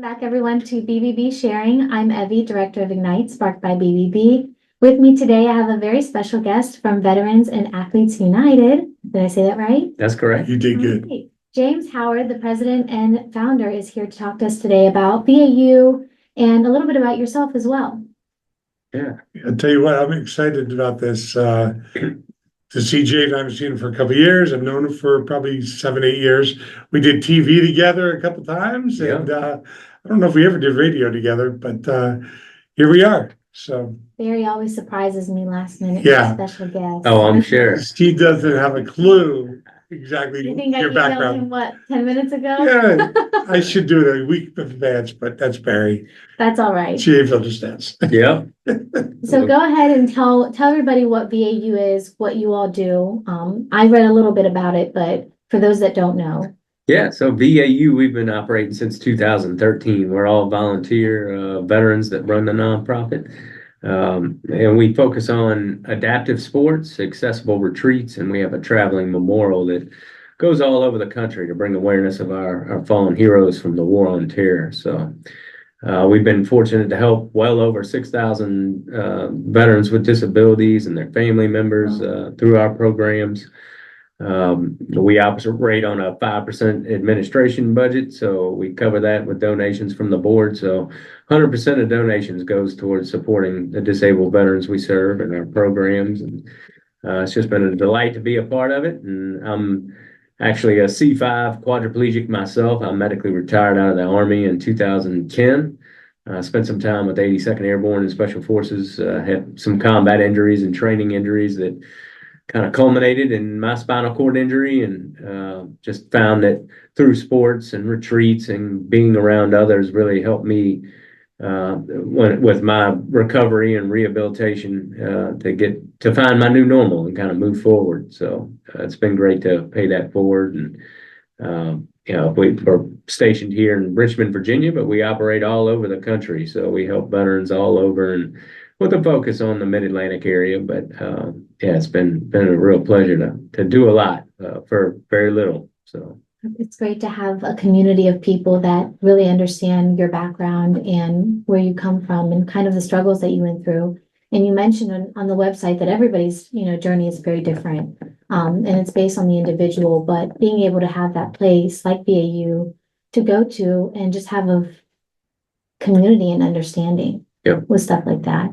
back, everyone, to BBB Sharing. I'm Evie, Director of Ignite, sparked by BBB. With me today, I have a very special guest from Veterans and Athletes United. Did I say that right? That's correct. You did good. Right. James Howard, the president and founder, is here to talk to us today about VAU and a little bit about yourself as well. Yeah. I'll tell you what, I'm excited about this. To see Jade, I haven't seen him for a couple of years. I've known him for probably 7, 8 years. We did TV together a couple times, and I don't know if we ever did radio together, but here we are. So Barry always surprises me last minute Yeah. with special guests. Oh, I'm sure. Steve doesn't have a clue exactly You think I your emailed background. him, what, 10 minutes ago? Yeah, I should do it a week in advance, but that's Barry. That's all right. James understands. Yeah. So go ahead and tell everybody what VAU is, what you all do. I read a little bit about it, but for those that don't know. Yeah. So VAU, we've been operating since 2013. We're all volunteer veterans that run the nonprofit. And we focus on adaptive sports, accessible retreats, and we have a traveling memorial that goes all over the country to bring awareness of our fallen heroes from the war on terror. So we've been fortunate to help well over 6,000 veterans with disabilities and their family members through our programs. We operate on a 5% administration budget, so we cover that with donations from the board. So 100% of donations goes towards supporting the disabled veterans we serve and our programs. And it's just been a delight to be a part of it. And I'm actually a C5 quadriplegic myself. I'm medically retired out of the Army in 2010. Spent some time with 82nd Airborne and Special Forces, had some combat injuries and training injuries that kind of culminated in my spinal cord injury, and just found that through sports and retreats and being around others really helped me with my recovery and rehabilitation to find my new normal and kind of move forward. So it's been great to pay that forward. And we're stationed here in Richmond, Virginia, but we operate all over the country. So we help veterans all over, and with a focus on the Mid-Atlantic area. But it's been a real pleasure to do a lot for very little. So it's great to have a community of people that really understand your background and where you come from and kind of the struggles that you went through. And you mentioned on the website that everybody's, journey is very different. And it's based on the individual, but being able to have that place like VAU to go to and just have a community and understanding with stuff like that.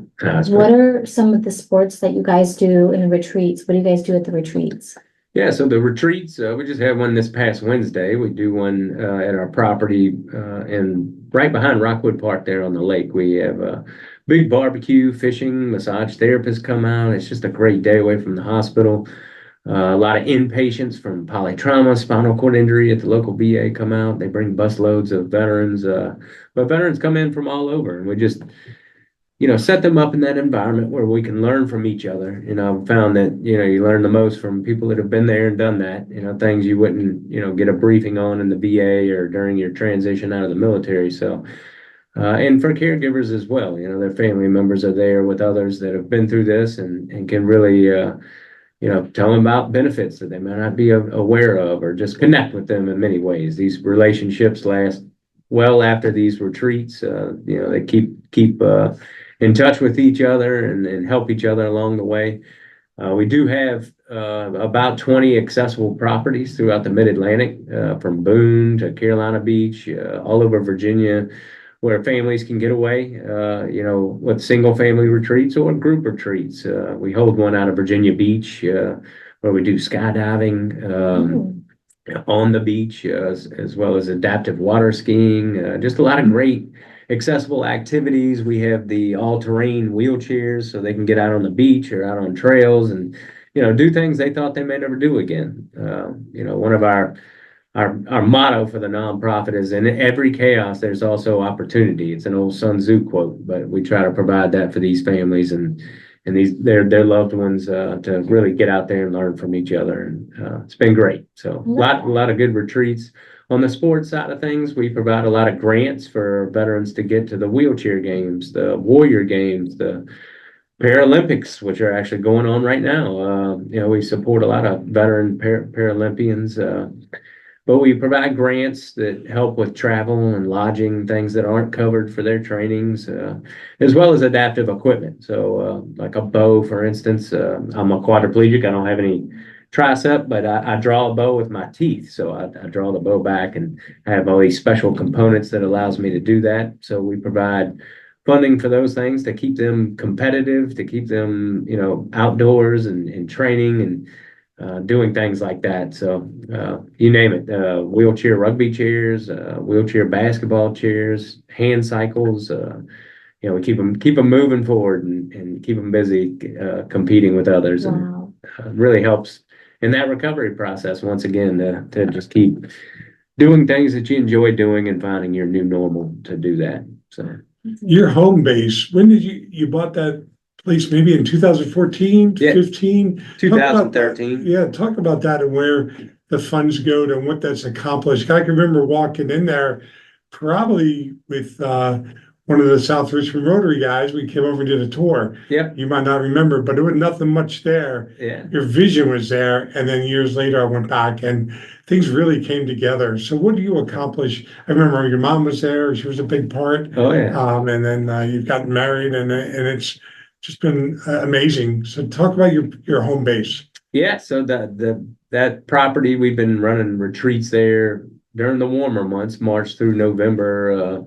What are some of the sports that you guys do in the retreats? What do you guys do at the retreats? Yeah, so the retreats, we just had one this past Wednesday. We do one at our property and right behind Rockwood Park there on the lake. We have a big barbecue, fishing, massage therapists come out. It's just a great day away from the hospital. A lot of inpatients from polytrauma, spinal cord injury at the local VA come out. They bring busloads of veterans, but veterans come in from all over, and we just set them up in that environment where we can learn from each other. I've found that, you learn the most from people that have been there and done that, things you wouldn't, get a briefing on in the VA or during your transition out of the military. So, and for caregivers as well, their family members are there with others that have been through this and can really, tell them about benefits that they might not be aware of, or just connect with them in many ways. These relationships last well after these retreats. They keep in touch with each other and help each other along the way. We do have about 20 accessible properties throughout the Mid-Atlantic, from Boone to Carolina Beach, all over Virginia, where families can get away, with single family retreats or group retreats. We hold one out of Virginia Beach, where we do skydiving on the beach, as well as adaptive water skiing, just a lot of great accessible activities. We have the all-terrain wheelchairs so they can get out on the beach or out on trails and, do things they thought they may never do again. One of our motto for the nonprofit is, in every chaos, there's also opportunity. It's an old Sun Tzu quote, but we try to provide that for these families and their loved ones to really get out there and learn from each other. And it's been great. So a lot of good retreats. On the sports side of things, we provide a lot of grants for veterans to get to the wheelchair games, the warrior games, the Paralympics, which are actually going on right now. We support a lot of veteran Paralympians. but we provide grants that help with travel and lodging, things that aren't covered for their trainings, as well as adaptive equipment. So, like a bow, for instance, I'm a quadriplegic. I don't have any tricep, but I draw a bow with my teeth. So I draw the bow back, and I have all these special components that allows me to do that. So we provide funding for those things to keep them competitive, to keep them, outdoors and training and doing things like that. So you name it, wheelchair rugby chairs, wheelchair basketball chairs, hand cycles. We keep them moving forward and keep them busy competing with others, Wow. and really helps in that recovery process. Once again, to just keep doing things that you enjoy doing and finding your new normal to do that. So Your home base, when did you bought that place? Maybe in 2014, Yeah. 15? Talk about that. 2013. Yeah, talk about that and where the funds go to and what that's accomplished. I can remember walking in there probably with one of the South Richmond Rotary guys. We came over and did a tour. Yep. You might not remember, but there was nothing much there. Yeah. Your vision was there. And then years later, I went back and things really came together. So what do you accomplish? I remember your mom was there. She was a big part. Oh yeah. And then you've gotten married and it's just been amazing. So talk about your home base. Yeah, so that property, we've been running retreats there during the warmer months, March through November,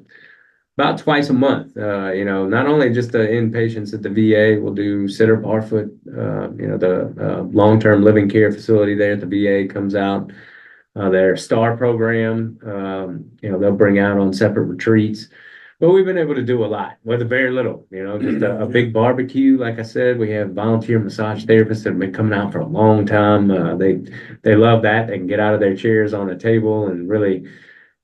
about twice a month. Not only just the inpatients at the VA, we'll do Sitter Barfoot, the long-term living care facility there at the VA comes out. Their STAR program, they'll bring out on separate retreats. But we've been able to do a lot with very little, just a big barbecue. Like I said, we have volunteer massage therapists that have been coming out for a long time. They love that. They can get out of their chairs on a table and really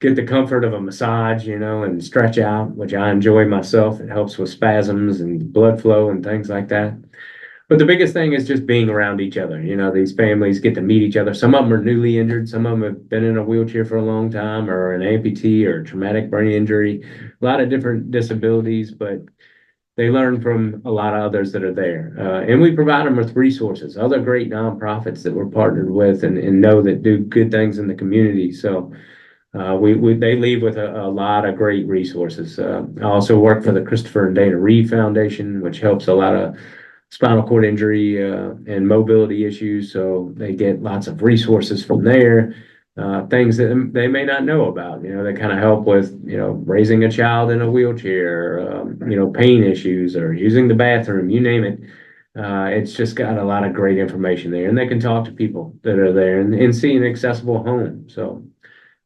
get the comfort of a massage, and stretch out, which I enjoy myself. It helps with spasms and blood flow and things like that. But the biggest thing is just being around each other. These families get to meet each other. Some of them are newly injured. Some of them have been in a wheelchair for a long time, or an amputee or traumatic brain injury, a lot of different disabilities, but they learn from a lot of others that are there. And we provide them with resources, other great nonprofits that we're partnered with and know that do good things in the community. So they leave with a lot of great resources. I also work for the Christopher and Dana Reeve Foundation, which helps a lot of spinal cord injury and mobility issues. So they get lots of resources from there, things that they may not know about. They kind of help with, raising a child in a wheelchair, pain issues or using the bathroom, you name it. It's just got a lot of great information there, and they can talk to people that are there and see an accessible home. So,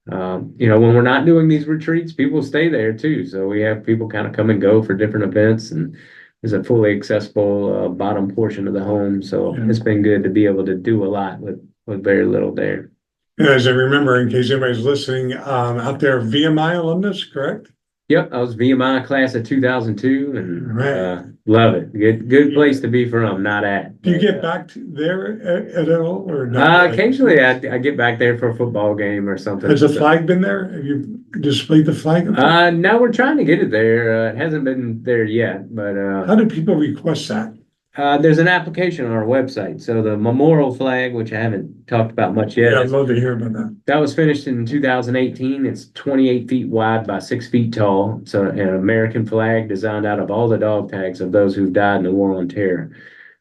when we're not doing these retreats, people stay there too. So we have people kind of come and go for different events, and there's a fully accessible bottom portion of the home. So It's been good to be able to do a lot with very little there. And as I remember, in case anybody's listening, out there, VMI alumnus, correct? Yep, I was VMI class of 2002 and Right. love it. Good place to be from, not at. Do you get back to there at all or not? Occasionally I get back there for a football game or something. Has the flag been there? Have you displayed the flag? No, we're trying to get it there. It hasn't been there yet, but how do people request that? there's an application on our website. So the memorial flag, which I haven't talked about much yet. Yeah, I'd love to hear about that. That was finished in 2018. It's 28 feet wide by 6 feet tall. So an American flag designed out of all the dog tags of those who've died in the War on Terror.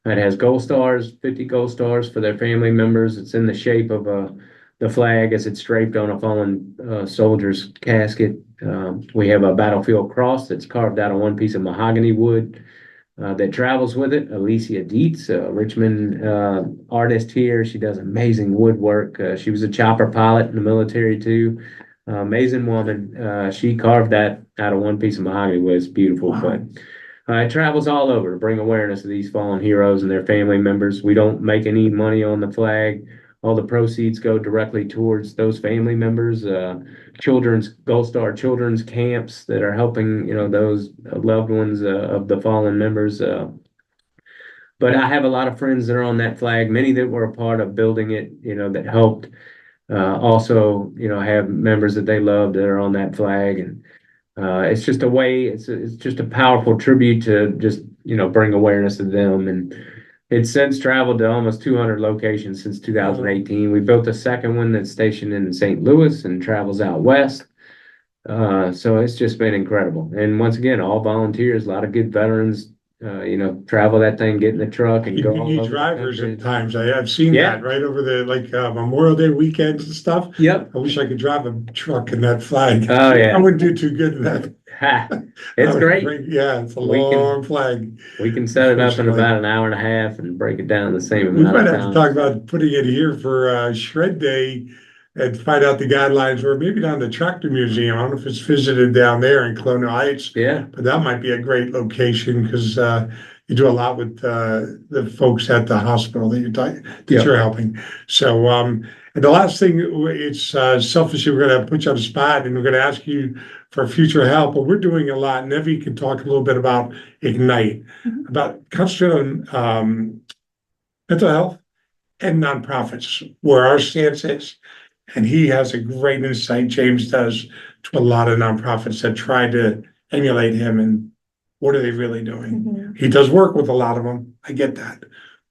It has gold stars, 50 gold stars for their family members. It's in the shape of the flag as it's draped on a fallen soldier's casket. We have a battlefield cross that's carved out of one piece of mahogany wood. That travels with it. Alicia Dietz, a Richmond artist here. She does amazing woodwork. She was a chopper pilot in the military too. Amazing woman. She carved that out of one piece of mahogany wood. It's beautiful. Wow. But it travels all over to bring awareness to these fallen heroes and their family members. We don't make any money on the flag. All the proceeds go directly towards those family members, children's Gold Star children's camps that are helping, those loved ones of the fallen members. But I have a lot of friends that are on that flag, many that were a part of building it, that helped. Also, have members that they love that are on that flag. And it's just a way, it's just a powerful tribute to just, bring awareness to them. And It's since traveled to almost 200 locations since 2018. We built a second one that's stationed in St. Louis and travels out west. So it's just been incredible. And once again, all volunteers, a lot of good veterans, travel that thing, get in the truck and You go you all need over the drivers country. at times. I've seen Yeah. that right over the Memorial Day weekends and stuff. Yep. I wish I could drive a truck in that flag. Oh, yeah. I wouldn't do too good in that. Ha. That It's would great. break- Yeah, it's a We can- long flag. We can set it up in Unfortunately. about an hour and a half and break it down the same We amount might of have to time. talk about putting it here for Shred Day and find out the guidelines, or maybe down the Tractor Museum. I don't know if it's visited down there in Colonial Heights, Yeah. but that might be a great location because you do a lot with the folks at the hospital that Yep. you're helping. So, and the last thing, it's selfishly, we're going to put you on the spot and we're going to ask you for future help, but we're doing a lot. Nevi can talk a little bit about Ignite, Mhm. about concentrate on mental health and nonprofits, where our stance is. And he has a great insight, James does, to a lot of nonprofits that try to emulate him and what are they really doing? Mhm. He does work with a lot of them. I get that.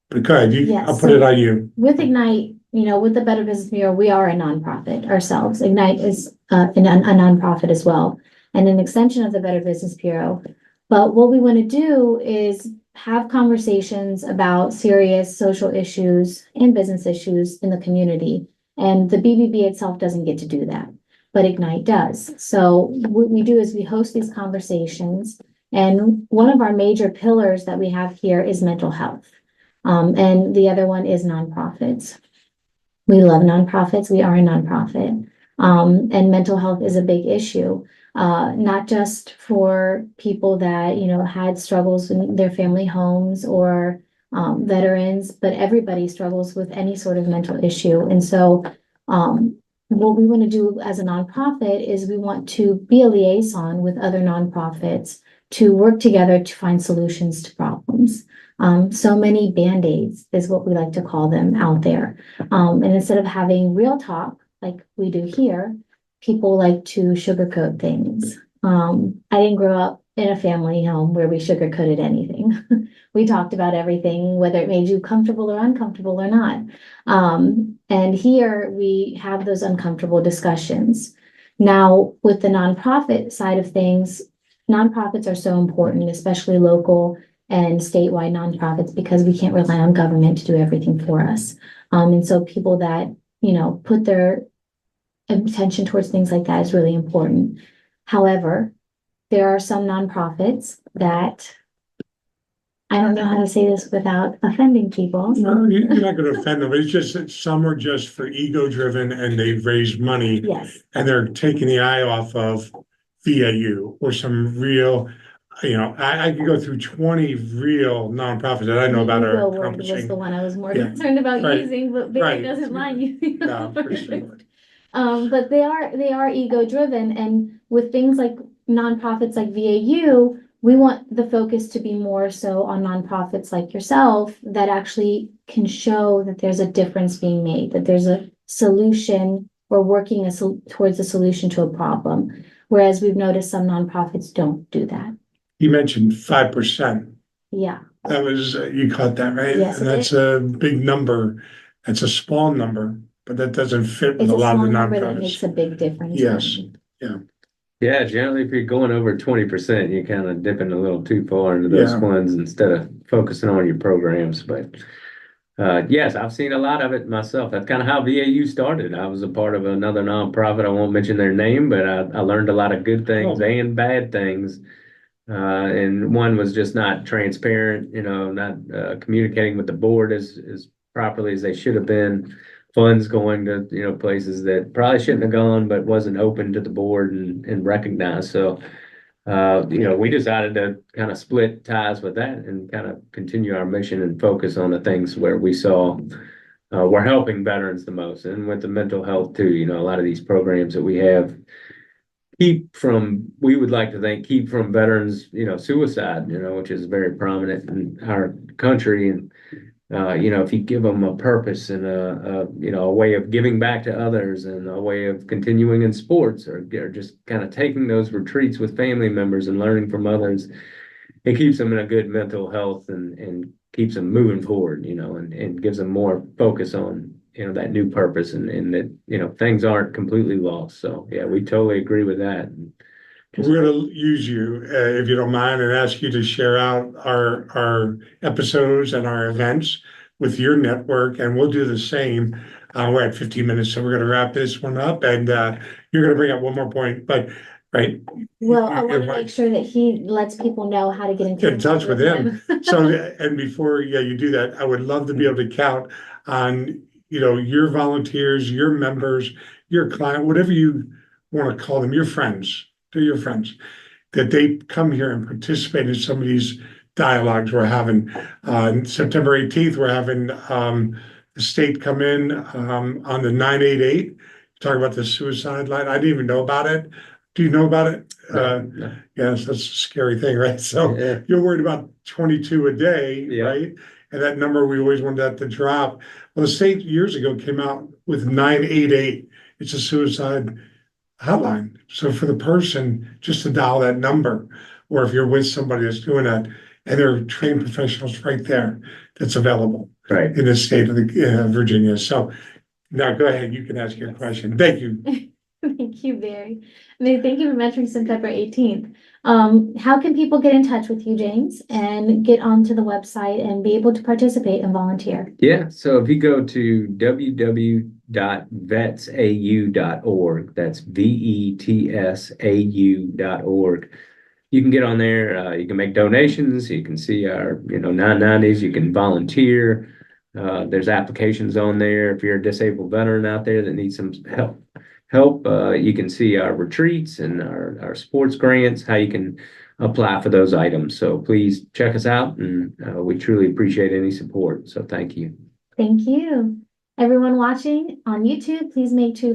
But go ahead, Yes, I'll put so- it on you. With Ignite, with the Better Business Bureau, we are a nonprofit ourselves. Ignite is a nonprofit as well, and an extension of the Better Business Bureau. But what we want to do is have conversations about serious social issues and business issues in the community. And the BBB itself doesn't get to do that, but Ignite does. So what we do is we host these conversations. And one of our major pillars that we have here is mental health. And the other one is nonprofits. We love nonprofits. We are a nonprofit. And mental health is a big issue, not just for people that, had struggles in their family homes or veterans, but everybody struggles with any sort of mental issue. And so what we want to do as a nonprofit is we want to be a liaison with other nonprofits to work together to find solutions to problems. So many Band-Aids is what we like to call them out there. And instead of having real talk like we do here, people like to sugarcoat things. I didn't grow up in a family home where we sugarcoated anything. We talked about everything, whether it made you comfortable or uncomfortable or not. And here we have those uncomfortable discussions. Now, with the nonprofit side of things, nonprofits are so important, especially local and statewide nonprofits, because we can't rely on government to do everything for us. And so people that, put their attention towards things like that is really important. However, there are some nonprofits that, I don't know how to say this without offending people. No, you're not going to offend them. It's just that some are just for ego driven and they've raised money Yes, and they're taking the eye off of VAU or some real, I could go through 20 real nonprofits that I know about the are ego word was accomplishing. the one I was more Yeah, concerned about right, using, but right. Barry doesn't mind using. No, the for word. sure. But they are ego driven, and with things like nonprofits like VAU, we want the focus to be more so on nonprofits like yourself that actually can show that there's a difference being made, that there's a solution or working towards a solution to a problem. Whereas we've noticed some nonprofits don't do that. You mentioned 5%. Yeah, That was, you caught that, right? Yes, And that's a big number. That's a small number, but that doesn't fit with it's a a lot of small the number that makes nonprofits. a big difference. Yes. Yeah, generally, if you're going over 20%, you're kind of dipping a little too far into those Yeah. funds instead of focusing on your programs. But yes, I've seen a lot of it myself. That's kind of how VAU started. I was a part of another nonprofit. I won't mention their name, but I learned a lot of good things Oh. and bad things. And one was just not transparent, not communicating with the board as properly as they should have been. Funds going to, places that probably shouldn't have gone, but wasn't open to the board and recognized. So, we decided to kind of split ties with that and kind of continue our mission and focus on the things where we saw we're helping veterans the most. And with the mental health too, a lot of these programs that we have we would like to think, keep from veterans, suicide, which is very prominent in our country. And, if you give them a purpose and a way of giving back to others and a way of continuing in sports or just kind of taking those retreats with family members and learning from others, it keeps them in a good mental health and keeps them moving forward, and gives them more focus on, that new purpose and that, things aren't completely lost. So yeah, we totally agree with that. We're gonna use you, if you don't mind, and ask you to share out our episodes and our events with your network, and we'll do the same. We're at 15 minutes, so we're gonna wrap this one up, and you're gonna bring up one more point, but right. Well, I want to make sure that he lets people know how to get Get in touch with him. him. So, and before, you do that, I would love to be able to count on, your volunteers, your members, your client, whatever you want to call them, your friends, they're your friends, that they come here and participate in some of these dialogues we're having. On September 18th, we're having the state come in on the 988, talk about the suicide line. I didn't even know about it. Do you know about it? No. Yes, that's a scary thing, right? So Yeah. you're worried about 22 a day, Yeah. right? And that number, we always wanted that to drop. Well, the state years ago came out with 988. It's a suicide hotline. So for the person, just to dial that number, or if you're with somebody that's doing that, and there are trained professionals right there that's available Right. in the state of Virginia. So now go ahead, you can ask your question. Thank you. Thank you, Barry. Thank you for mentioning September 18th. How can people get in touch with you, James, and get onto the website and be able to participate and volunteer? Yeah, so if you go to www.vetsau.org, that's VETSAU.org, you can get on there. You can make donations. You can see our, 990s. You can volunteer. There's applications on there. If you're a disabled veteran out there that needs some help, you can see our retreats and our sports grants, how you can apply for those items. So please check us out, and we truly appreciate any support. So thank you. Thank you. Everyone watching on YouTube, please make sure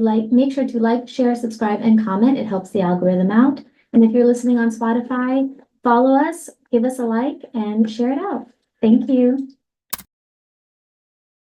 to like, share, subscribe, and comment. It helps the algorithm out. And if you're listening on Spotify, follow us, give us a like, and share it out. Thank you.